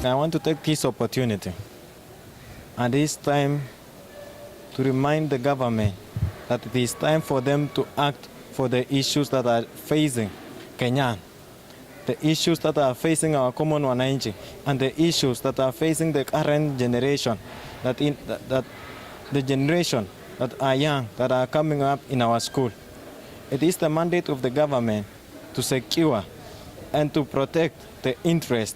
I want to take this opportunity and this time to remind the government that it is time for them to act for the issues that are facing Kenyan, the issues that are facing our common wananchi, and the issues that are facing the current generation, that the generation that are young, that are coming up in our school. It is the mandate of the government to secure and to protect the interest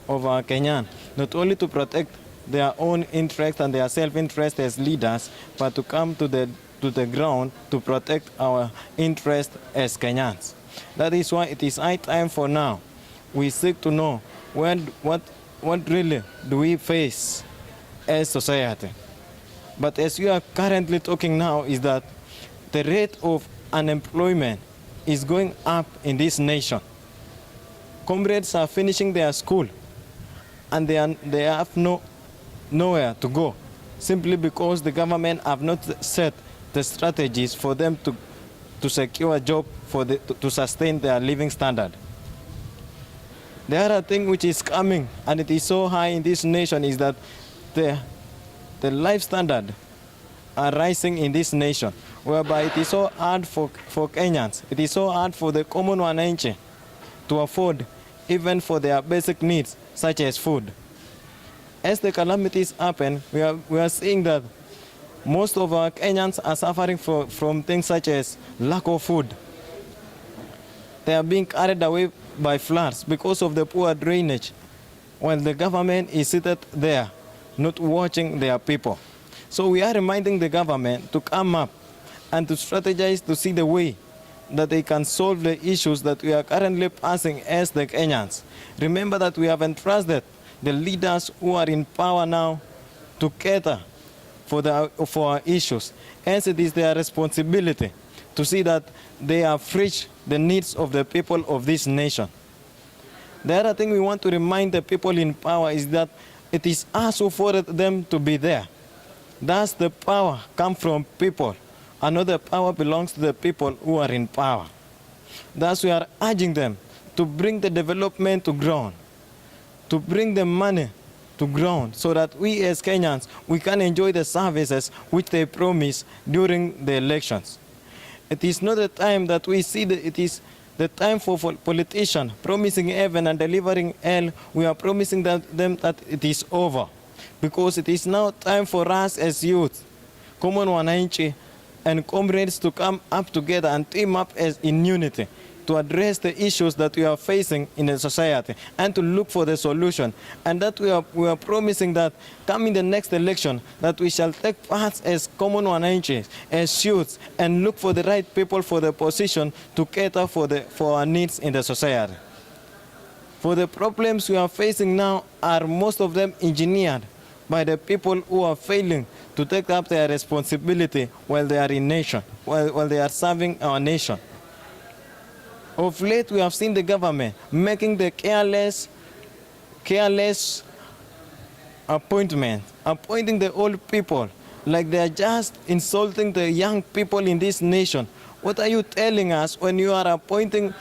of our Kenyan, not only to protect their own interest and their self-interest as leaders, but to come to the ground to protect our interest as Kenyans. That is why it is high time for now. We seek to know what really do we face as society. But as we are currently talking now is that the rate of unemployment is going up in this nation. Comrades are finishing their school and they have nowhere to go, simply because the government have not set the strategies for them to secure a job to sustain their living standard. The other thing which is coming, and it is so high in this nation, is that the life standard are rising in this nation, whereby it is so hard for Kenyans, it is so hard for the common wananchi to afford even for their basic needs, such as food. As the calamities happen, we are seeing that most of our Kenyans are suffering from things such as lack of food. They are being carried away by floods because of the poor drainage, while the government is seated there, not watching their people. So we are reminding the government to come up and to strategize to see the way that they can solve the issues that we are currently passing as the Kenyans. Remember that we have entrusted the leaders who are in power now to cater for our issues. Hence it is their responsibility to see that they have reached the needs of the people of this nation. The other thing we want to remind the people in power is that it is us who forced them to be there. Thus the power comes from people. Another power belongs to the people who are in power. Thus we are urging them to bring the development to ground, to bring the money to ground, so that we as Kenyans, we can enjoy the services which they promise during the elections. It is not the time that we see that it is the time for politicians promising heaven and delivering hell. We are promising them that it is over, because it is now time for us as youth, common wananchi, and comrades to come up together and team up as in unity to address the issues that we are facing in the society and to look for the solution. And that we are promising that coming the next election, that we shall take part as common wananchi, as youths, and look for the right people for the position to cater for our needs in the society. For the problems we are facing now are most of them engineered by the people who are failing to take up their responsibility while they are in nation, while they are serving our nation. Of late, we have seen the government making the careless appointment, appointing the old people like they are just insulting the young people in this nation. What are you telling us when you are appointing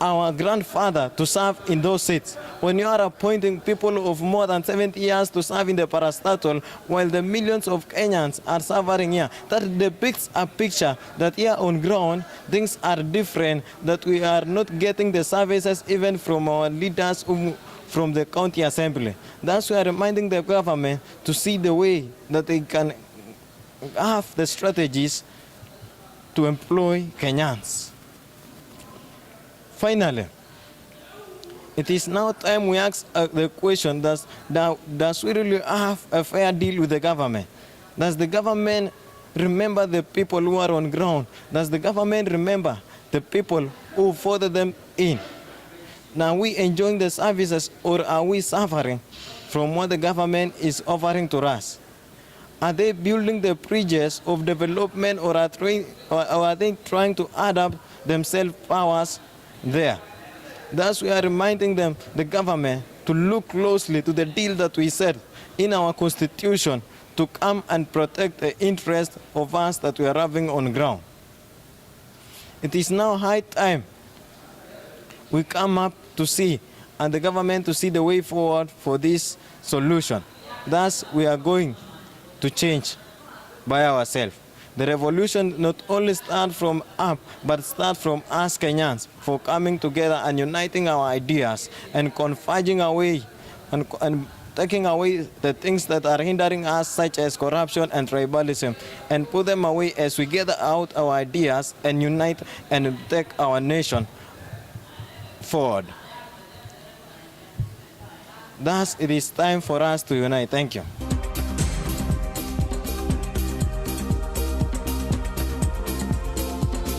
our grandfather to serve in those seats, when you are appointing people of more than 70 years to serve in the parastatal, while the millions of Kenyans are suffering here? That depicts a picture that here on ground things are different, that we are not getting the services even from our leaders from the county assembly. That's why we are reminding the government to see the way that they can have the strategies to employ Kenyans. Finally, it is now time we ask the question, does we really have a fair deal with the government? Does the government remember the people who are on ground? Does the government remember the people who voted them in? Now, are we enjoying the services, or are we suffering from what the government is offering to us? Are they building the bridges of development, or are they trying to add up themselves powers there? Thus we are reminding them, the government, to look closely to the deal that we set in our constitution to come and protect the interest of us that we are having on ground. It is now high time we come up to see and the government to see the way forward for this solution. Thus, we are going to change by ourselves. The revolution not only starts from up, but starts from us Kenyans for coming together and uniting our ideas and converging away and taking away the things that are hindering us, such as corruption and tribalism, and put them away as we gather out our ideas and unite and take our nation forward. Thus, it is time for us to unite. Thank you.